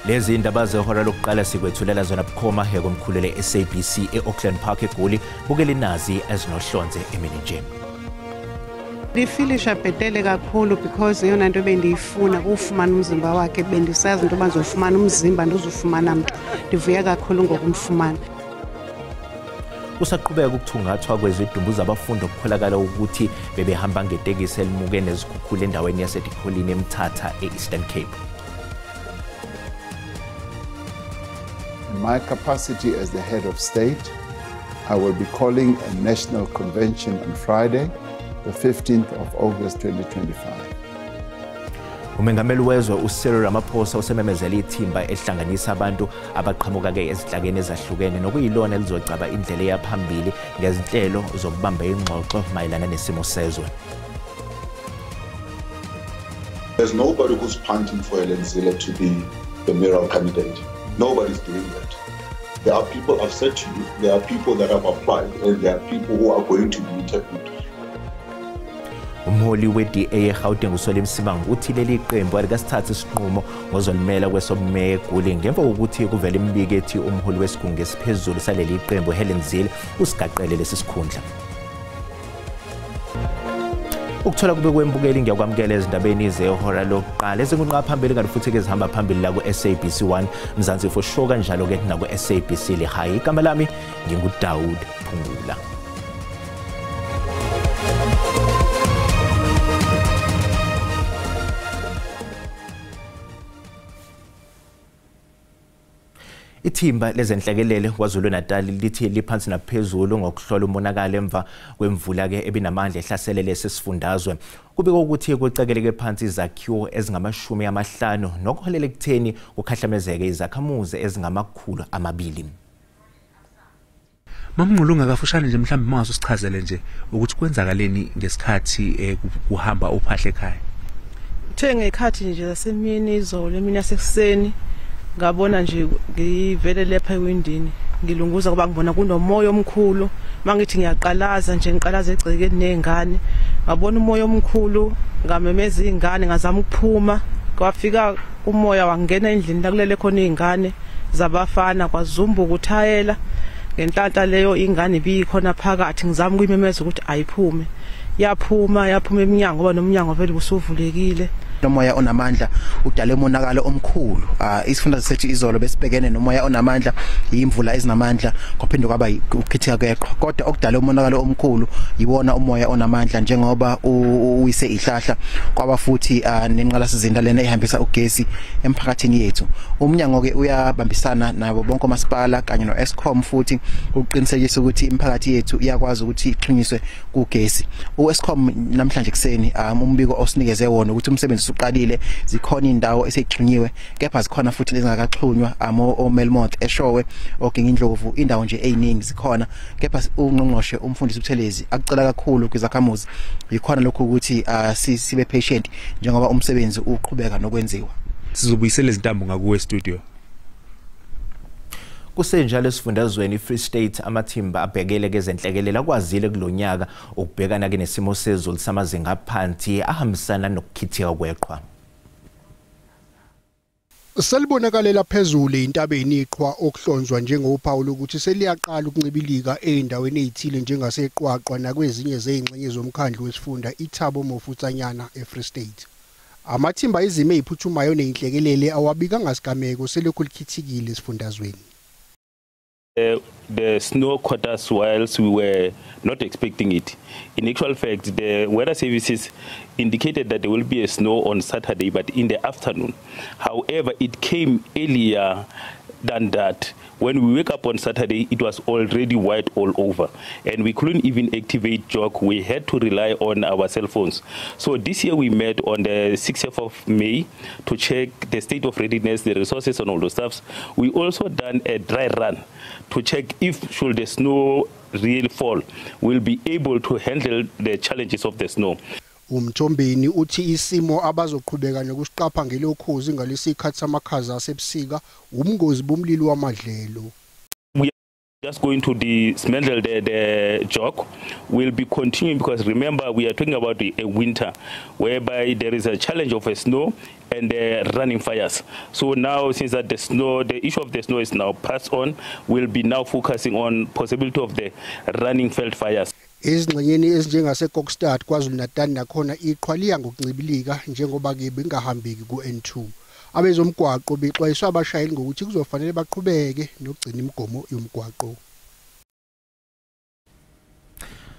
Lezi indaba zehora lokuqala sikwethulela zona bukhoma hekomkhulele SABC eAuckland Park eGoli bukele nazi ezinohlonze emini nje. Ndifilisha bhetele kakhulu because yona into bendiyifuna ukufumana umzimba wakhe bendisazi into bazofumana umzimba ndozufumana mntu. Ndivuya kakhulu ngokumfumana. Usaqhubeka ukuthungathwa kwezidumbu zabafundi okukholakala ukuthi bebehamba ngetekisi elimuke nezikhukhula endaweni yaseDikholini eMthatha eEastern Cape. In my capacity as the head of state, I will be calling a national convention on Friday, the 15th of August 2025. Umengameli wezwe uCyril Ramaphosa usememezela ithimba ehlanganisa abantu abaqhamuka ezinhlakeni ezahlukene nokuyilona elizocaba indlela yaphambili ngezinhlelo zokubamba ingxoxo mayelana nesimo sezwe. There's nobody who's punting for Helen Zille to be the mayoral candidate. Nobody's doing that. There are people, I've said to you, there are people that have applied and there are people who are going to be interviewed. Umholi we-DA eGauteng uSweli Msimang uthi leli qembu alikasithatha isinqumo ngozolimela kwesobumeya eGoli ngemva kokuthi kuvele imibiko ethi umholi wesigungu esiphezulu saleli qembu Helen Zille usigaqele lesi sikhundla. Ukuthola kube kwembukeli ngiyakwamukela ezindabeni zehora lokuqala ezingunqa phambili kanti futhi ke zihamba phambili la ku-SABC 1 Mzansi for sure kanjalo ke na ku-SABC Lehigh. Igama lami nginguDaud Phungula. Ithimba lezenhlekelele KwaZulu-Natal lithi liphansi naphezulu ngokuhlola umonakalo emva kwemvula ke ebinamandla ehlasele lesifundazwe. Kubika ukuthi kucekeleke phansi izakhiwo ezingama50 nokuholela ekutheni kukhahlamezeke izakhamuzi ezingama200. Mamnqulunga kafushane nje mhlawumbe mase usichazele nje ukuthi kwenzakaleni ngesikhathi kuhamba uphahle ekhaya. Uthe ngekhathi nje lasemini izolo emini yasekuseni ngabona nje ngivele lapha ewindini ngilunguza kuba ngibona kunomoya omkhulu mangithi ngiyaqalaza nje ngiqalaza egcekeni nezingane ngabona umoya omkhulu ngamemeza izingane ngazama ukuphuma kwafika umoya wangena endlini la kulele khona izingane zabafana kwazumba ukuthayela ngenhlanta leyo ingane ibikhona phakathi ngizama ukuyimemeza ukuthi ayiphume yaphuma eminyango ngoba nomnyango vele usuvulekile. Nomoya onamandla udale umonakalo omkhulu isifunda sethu izolo besibhekene nomoya onamandla imvula ezinamandla kwaphinde kwaba ukukhithika kweqhwa kodwa okudala umonakalo omkhulu yiwona umoya onamandla njengoba uyise ihlahla kwaba futhi nenqalasizinda lena ehambisa ugesi emphakathini yethu. Umnyango ke uyabambisana nabo bonke omasipala kanye noEskom futhi uqinisekisa ukuthi imiphakathi yethu iyakwazi ukuthi ixhunyiswe kugesi. uEskom namhlanje kuseni umbiko osinikeze wona ukuthi umsebenzi uqalile zikhona indawo esexhunyiwe kepha zikhona futhi lezingakaxhunywa oMelmont eShowe oGingindlovu indawo nje eziningi zikhona kepha ungqongqoshe umfundisi uButhelezi akucela kakhulu kwizakhamuzi yikhona lokho ukuthi sibe patient njengoba umsebenzi uqhubeka nokwenziwa. Sizobuyisela izintambo ngakuwe studio. Kusenjalo esifundazweni Free State amathimba abhekele kezenhlekelele akwazile kulonyaka ukubhekana ke nesimo sezulu samazinga aphansi ahambisana nokukhithika kweqhwa. Selibonakalela phezulu intabeni iqhwa okuhlonzwa njengophawu lokuthi seliyaqala ukuncibilika eindaweni ezithile njengaseqwaqwa nakwezinye zezingxenye zomkhandlu wesifunda iThabo Mofutsanyana eFree State. Amathimba izimo eziphuthumayo nezinhlekelele awabika ngasigameko selokhu likhithikile esifundazweni. The snow caught us whilst we were not expecting it. In actual fact, the weather services indicated that there will be a snow on Saturday, but in the afternoon. However, it came earlier than that. When we wake up on Saturday, it was already white all over, and we couldn't even activate JOC. We had to rely on our cell phones. So this year we met on the 6th of May to check the state of readiness, the resources and all those stuffs. We also done a dry run to check if should the snow really fall, we'll be able to handle the challenges of the snow. Umthombeni uthi isimo abazoqhubeka nokusiqapha ngelokhozi ngalesikhathi samakhaza asebusika umngozi bomlilo wamadlelo. Just going to dismantle the jog will be continuing, because remember we are talking about a winter whereby there is a challenge of a snow and running fires. So now, since that the issue of the snow is now passed on, we'll be now focusing on possibility of the running felt fires. Izingxenyeni ezinjengaseKokstad KwaZulu-Natal nakhona iqhwaliya ngokuncibilika njengoba ke bengahambeki ku-N2. Abezomgwaqo bexwayiswa abashayeli ngokuthi kuzofanele baqhubeke nokugcina imigomo yomgwaqo.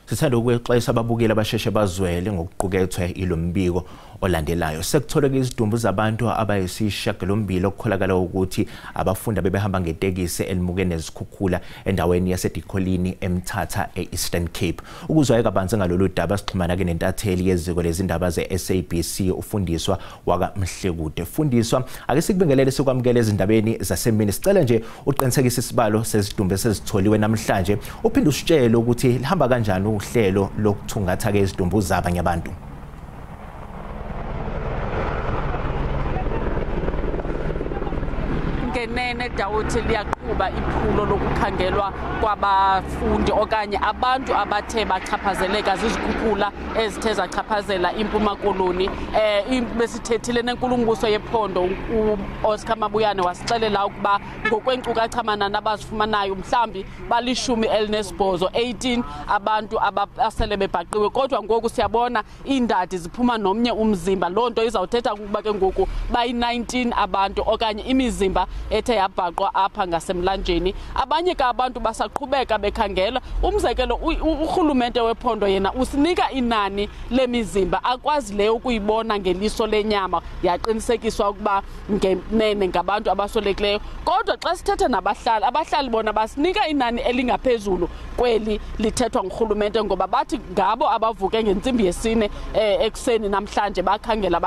Sithanda ukuxwayisa ababukeli abasheshe bazwele ngokuqukethwe ilombiko olandelayo. Sekutholeke izidumbu zabantu abayisishiyagalombili okukholakala ukuthi abafunda bebehamba ngetekisi elimuke nezikhukhula endaweni yaseDikholini eMthatha eEastern Cape. Ukuzwayeka kabanzi ngalolu daba sixhumana ke nentatheli yeziko lezindaba zeSABC ufundiswa wakaMhlekude. Fundiswa ake sikubingelele sikwamukele ezindabeni zasemini. Sicela nje uqinisekise isibalo sezidumbu esezitholiwe namhlanje. Uphinde usitshele ukuthi lihamba kanjani uhlelo lokuthungatha ke izidumbu zabanye abantu. Ngenene Dawuthi liyaqhuba iphulo lokukhangelwa kwabafundi okanye abantu abathe bachaphazeleka zizikhukhula ezithe zachaphazela iMpuma Koloni. Besithethile nenkulumbuso yephondo uOscar Mabuyane wasixelela ukuba ngokwenkcukacha amanani abazifumanayo mhlambi balishumi elinesibhozo 18 abantu abasele bebhaqiwe, kodwa ngoku siyabona iindadi ziphuma nomnye umzimba. Loo nto izawuthetha ukuba ke ngoku bayi-19 abantu okanye imizimba ethe yabhaqwa apha ngasemlanjeni. Abanye ka abantu basaqhubeka bekhangela. Umzekelo urhulumente wephondo yena usinika inani lemizimba akwazileyo ukuyibona ngeliso lenyama, yaqinisekiswa ukuba ngenene ngabantu abasolekileyo. Kodwa xa sithetha abahlali bona basinika inani elingaphezulu kweli lithethwa ngurhulumente, ngoba bathi ngabo abavuke ngentsimbi yesine ekuseni namhlanje bakhangela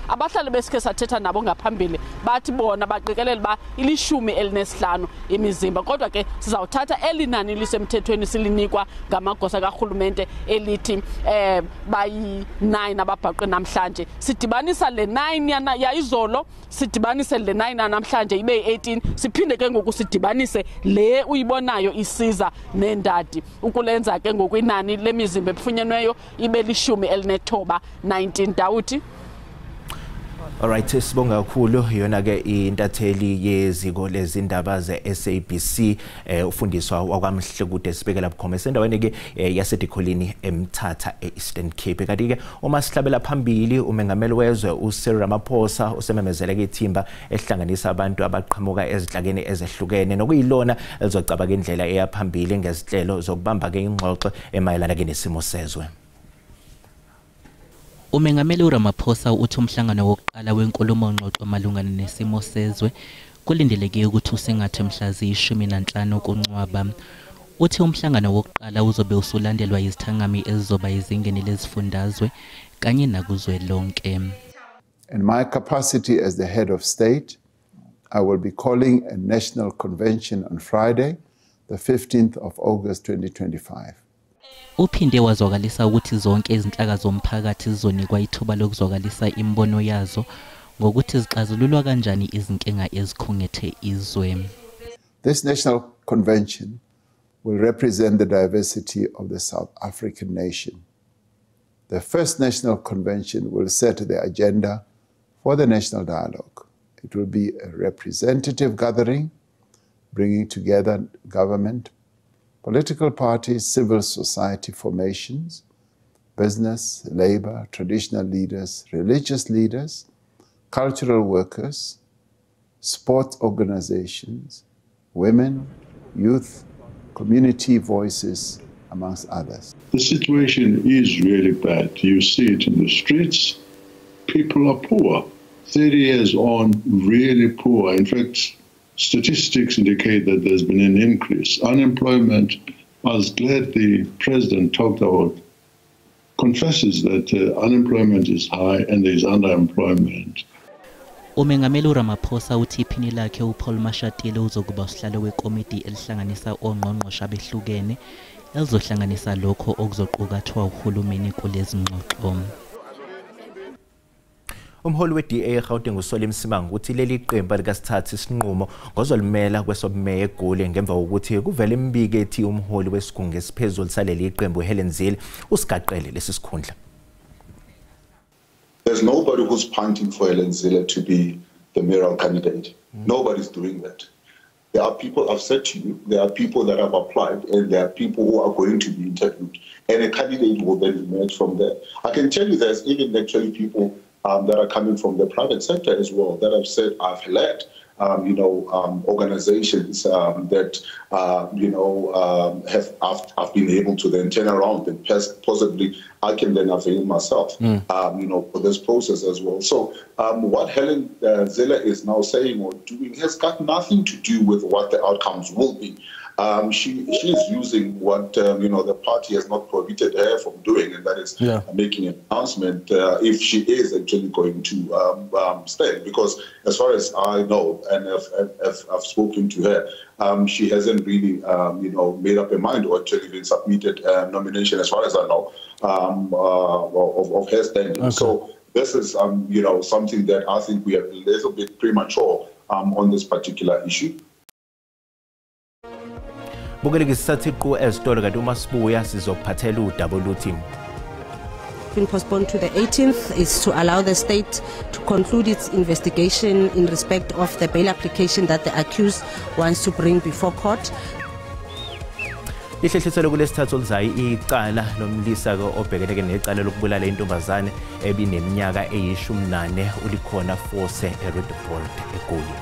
abahlali besikhe sathetha nabo ngaphambili bathi bona baqikelele ba ilishumi elinesihlanu imizimba. Kodwa ke sizawuthatha elinani lisemthethweni silinikwa ngamagosa karhulumente elithi bayi-9 ababhaqwe namhlanje. Sidibanisa le 9 yayizolo, sidibanise le 9 namhlanje ibe yi-18, siphinde ke ngoku sidibanise le uyibonayo isiza nendadi ukulenza ke ngokwinani lemizimba efunyenweyo ibe lishumi elinethoba 19. Dawuthi. Alright, sibonga kakhulu yona ke intatheli yeziko lezindaba zeSABC ufundiswa wakwaMhlekude sibekela bukhoma endaweni ke yaseDikholini eMthatha eEastern Cape. Kanti ke uma sihlabela phambili umengameli wezwe uCyril Ramaphosa usememezela ke ithimba ehlanganisa abantu abaqhamuka ezinhlakeni ezehlukene nokuyilona elizocaba ke indlela eyaphambili ngezihlelo zokubamba ke ingxoxo emayelana ke nesimo sezwe. Umengameli uRamaphosa uthi umhlangano wokuqala wenkulumo ngxoxo malungana nesimo sezwe kulindeleke ukuthi usengathe mhla ziyi-15 kuNcwaba. Uthi umhlangano wokuqala uzobe usulandelwa izithangami ezizoba izingeni lezifundazwe kanye nakuzwe lonke. In my capacity as the head of state, I will be calling a national convention on Friday, the 15th of August 2025. Uphinde wazwakalisa ukuthi zonke izinhlaka zomphakathi zizonikwa ithuba lokuzwakalisa imbono yazo ngokuthi zixazululwa kanjani izinkinga ezikhungethe izwe. This national convention will represent the diversity of the South African nation. The first national convention will set the agenda for the national dialogue. It will be a representative gathering bringing together government, political parties, civil society formations, business, labor, traditional leaders, religious leaders, cultural workers, sports organizations, women, youth, community voices, amongst others. The situation is really bad. You see it in the streets. People are poor. 30 years on, really poor. In fact, statistics indicate that there's been an increase. Unemployment, I was glad the president talked about, confesses that unemployment is high and there's underemployment. Umengameli uRamaphosa uthi iphini lakhe uPaul Mashatile uzokuba usihlalo wekomiti elihlanganisa ongqongqoshe abehlukene elizohlanganisa lokho okuzoqukathwa uhulumeni kulezi ngxoxo. Umholi we-DA eGauteng uSoli Msimang uthi leli qembu likasithatha isinqumo ngozolimela kwesobmeya eGoli ngemva kokuthi kuvele imbiko ethi umholi wesigungu esiphezulu saleli qembu Helen Zille usigaqele lesi sikhundla. There's nobody who's punting for Helen Zille to be the mayoral candidate. Nobody's doing that. There are people, I've said to you, there are people that have applied and there are people who are going to be interviewed. And a candidate will then emerge from there. I can tell you there's even actually people that are coming from the private sector as well that have said, I've led, organizations that, have been able to then turn around and possibly I can then avail myself, for this process as well. So what Helen Zille is now saying or doing has got nothing to do with what the outcomes will be. She is using what the party has not prohibited her from doing, and that is making an announcement if she is actually going to stand. Because as far as I know, and I've spoken to her, she hasn't really made up her mind or actually even submitted a nomination, as far as I know, of her standing. Okay. So this is something that I think we are a little bit premature on this particular issue. Been postponed to the 18th is to allow the state to conclude its investigation in respect of the bail application that the accused wants to bring before court. Lihlehliselo kulesithathu lizayi icala lomlisa obhekeleke necala lokubulala intombazane ebineminyaka eyi-14 ulikhona Force eRoodepoort eGoli.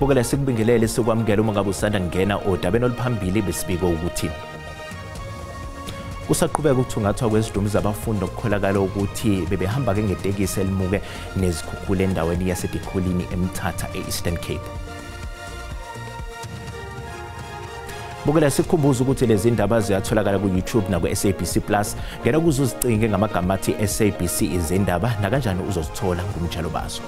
Bukela sikubingelele sikwamukela uma ngabe usanda ngena odabeni oluphambili besibiko ukuthi kusaqhubeka ukuthungathwa kwezidumbu zabafundi okukholakala ukuthi bebehamba ke ngetekisi elimuke nezikhukhula endaweni yaseDikhulini eMthatha eEastern Cape. Bukela sikhumbuza ukuthi lezi ndaba ziyatholakala ku-YouTube naku-SABC Plus. Ngena kuze uzicinge ngamagama athi SABC izindaba nakanjani uzozithola ngumjalo bazo.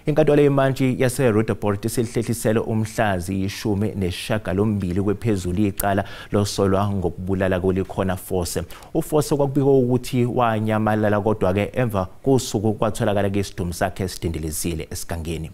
Inkantolo yemantshi yaseRoodepoort isihlehlisele umhlazi 18 kwephezulu icala losolwa ngokubulala kolikhona Force. uForce kwakubikwa ukuthi wanyamalala kodwa ke emva kosuku kwatholakala ke isidumbu sakhe esidindelezile esigangeni.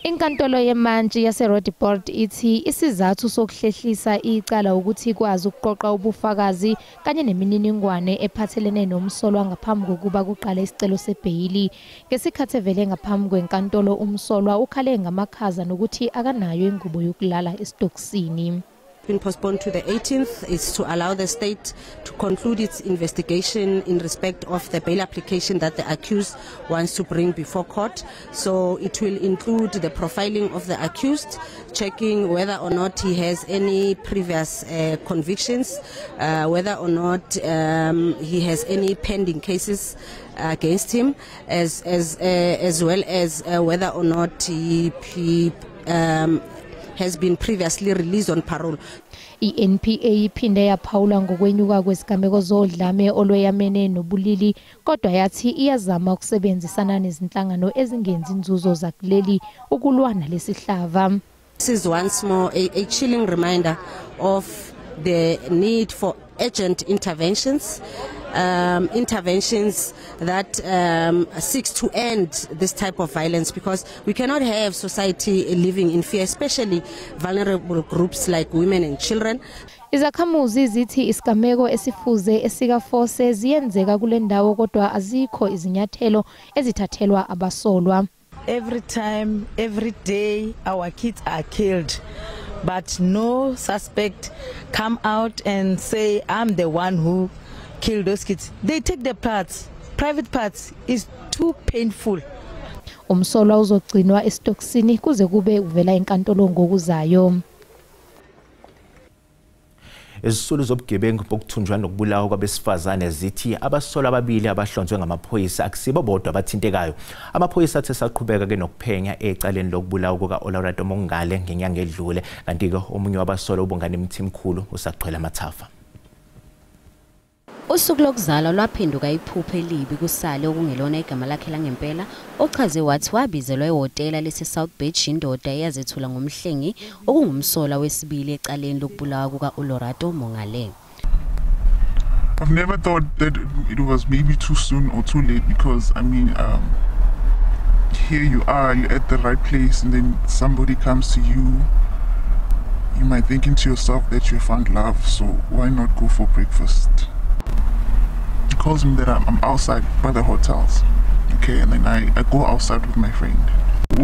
Inkantolo yemantshi yaseRoodepoort ithi isizathu sokuhlehlisa icala ukuthi ikwazi ukuqoqa ubufakazi kanye nemininingwane ephathelene nomsolwa ngaphambi kokuba kuqala isicelo sebheyili. Ngesikhathi evele ngaphambi kwenkantolo umsolwa ukhale ngamakhaza nokuthi akanayo ingubo yokulala esitokisini. Been postponed to the 18th is to allow the state to conclude its investigation in respect of the bail application that the accused wants to bring before court. So it will include the profiling of the accused, checking whether or not he has any previous convictions, whether or not he has any pending cases against him, as well as whether or not he has been previously released on parole. INPA iphinde yaphawula ngokwenyuka kwesigameko zodlame olweyamene nobulili kodwa yathi iyazama ukusebenzisana nezinhlangano ezingenzi inzuzo zakuleli ukulwa nalesihlava. This is once more a chilling reminder of the need for urgent interventions. Interventions that seeks to end this type of violence, because we cannot have society living in fear, especially vulnerable groups like women and children. Izakhamuzi zithi isigameko esifuze esika Force ziyenzeka kule ndawo kodwa azikho izinyathelo ezithathelwa abasolwa. Every time, every day our kids are killed, but no suspect come out and say I'm the one who kill those kids. They take their parts, private parts. Is too painful. Umsolwa uzogcinwa esitokisini kuze kube uvela enkantolo ngokuzayo. Izisulu zobugebengu bokuthunjwa nokubulawa kwabesifazane zithi abasolwa ababili abahlonzwe ngamaphoyisa akusibo bodwa abathintekayo. Amaphoyisa athe saqhubeka ke nokuphenya ecaleni lokubulawa kuka-Olarato Mongale ngenyanga edlule, kanti ke omunye wabasolwa ubongani Mthimkhulu usaqhwela amathafa. Usuku lokuzalwa lwaphinduka iphupho elibi kusale okungelona igama lakhe langempela ochaze wathi wabizelwa ehotela lesi South Beach indoda eyazethula ngomhlengi okungumsola wesibili ecaleni lokubulawa kuka Olorato Mongale. I've never thought that it was maybe too soon or too late because I mean here you are, you're at the right place and then somebody comes to you. You might think into yourself that you found love, so why not go for breakfast? He calls me that I'm outside by the hotels, okay, and then I go outside with my friend.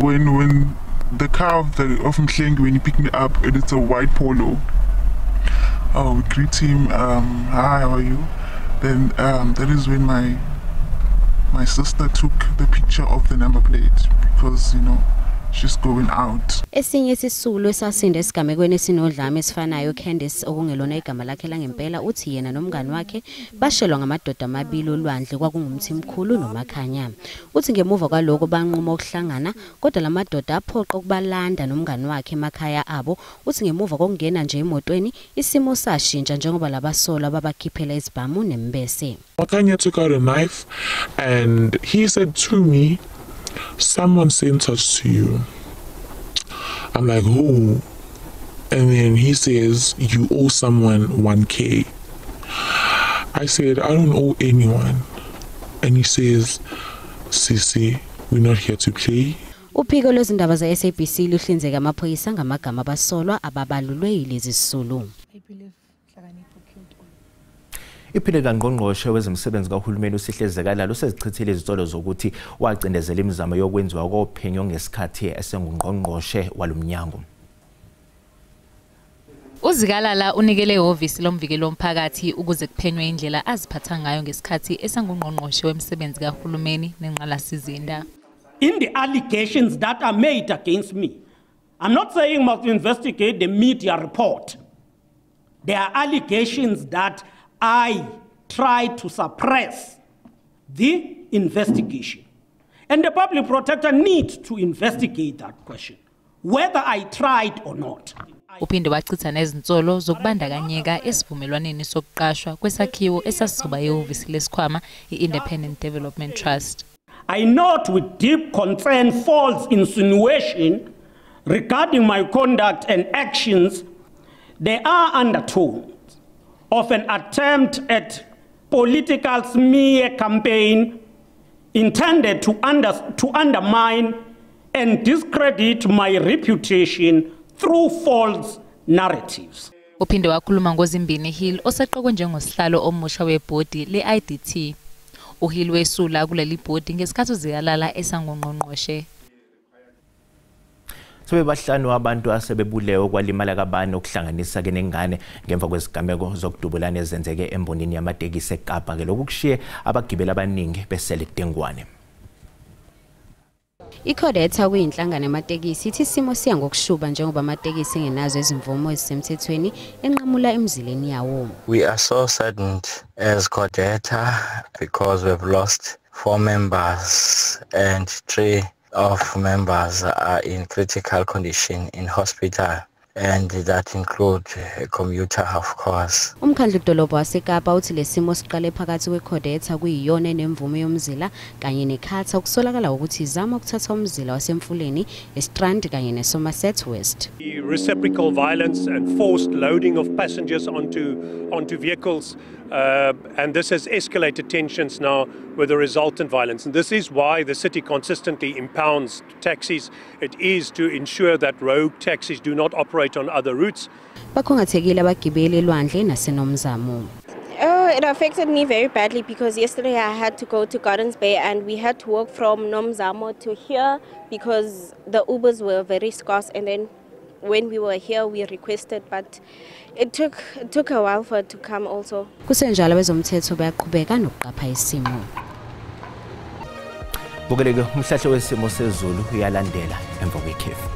When the car of Mhlengi, when he picked me up, and it's a white Polo, we greet him, hi, how are you? Then that is when my sister took the picture of the number plate because, you know, she's going out. Esinye isisulu esasinde esigamekweni esinodlame esifanayo Candice okungelona igama lakhe langempela uthi yena nomngani wakhe bashelwa ngamadoda amabili olwandle kwakungumthimkhulu noMakhanya. Uthi ngemuva kwaloko banquma ukuhlangana kodwa lamadoda aphoqa ukubalanda nomngani wakhe emakhaya abo. Uthi ngemuva kokungena nje emotweni isimo sashintsha njengoba labasola babakhiphela izibhamu nembese. Makhanya took out a knife and he said to me, "Someone sent us to you." I'm like, who? And then he says, "You owe someone 1K. I said, "I don't owe anyone." And he says, "Sisi, we're not here to play." Uphiko lwezindaba za SABC luhlinzeka amaphoyisa ngamagama abasolwa ababalulwe yilezi sisulu. Iphinde kaNgqongqoshe wezemisebenzi kahulumeni uSihlezekala lusezichithile izitolo zokuthi wacindezela imizamo yokwenziwa kophenyo ngesikhathi esengungqongqoshe walumnyango. Uzikalala unikele ihhovisi lomvikelo womphakathi ukuze kuphenywe indlela aziphatha ngayo ngesikhathi esengungqongqoshe wemisebenzi kahulumeni nenqalasizinda. In the allegations that are made against me, I'm not saying must investigate the media report. There are allegations that I tried to suppress the investigation. And the public protector needs to investigate that question, whether I tried or not. Uphinde wachitha nezinsolo zokubandakanyeka esivumelwaneni sokuqashwa kwesakhiwo esasizoba yehhovisi lesikhwama i-Independent Development Trust. I note with deep concern false insinuation regarding my conduct and actions. There are undertones of an attempt at political smear campaign intended to undermine and discredit my reputation through false narratives. Uphinde wakhuluma ngoZimbini Hill oseqokwe njengosihlalo omusha webhodi le-IDT. uHill wesula kuleli bhodi ngesikhathi uzikalala esangongqongqoshe. Sobe bahlanu abantu asebebulewe kwalimala kabani okuhlanganisa ke nengane ngemva kwezigameko zokudubulana ezenzeke embonini yamatekisi eKapa ke lokushiye abagibeli abaningi besele Dengwane. ICODETA kuyinhlangano yamatekisi ithi isimo siya ngokushuba njengoba amatekisi engenazo izimvumo ezisemthethweni enqamula emzileni yawo. We are so saddened as CODETA because we've lost 4 members and 3 of members are in critical condition in hospital, and that include a commuter, of course. Umkhandlu dolobha waseKapa uthi lesimo siqale phakathi kweCODETA kuyiyona enemvume yomzila kanye nekhatha ukusolakala ukuthi izama ukuthatha umzila wasemfuleni eStrand kanye neSomerset West. Reciprocal violence and forced loading of passengers onto vehicles, and this has escalated tensions now with the resultant violence. And this is why the city consistently impounds taxis. It is to ensure that rogue taxis do not operate on other routes. Bakhongathekile abagibeli elwandle naseNomzamo. Oh, it affected me very badly because yesterday I had to go to Gardens Bay and we had to walk from Nomzamo to here because the Ubers were very scarce, and then when we were here we requested, but it took a while for it to come also. Kusenjalo bezomthetho bayaqhubeka nokuqapha isimo. Bukeleke umhlahlo wesimo sezulu uyalandela emva kwekhefu.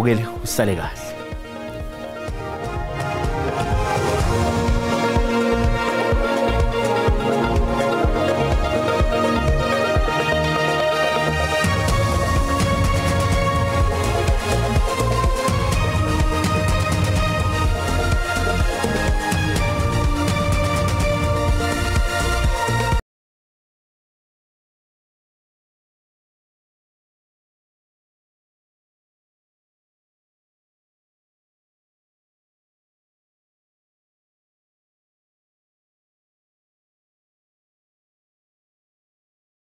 mbukeli usale kahle.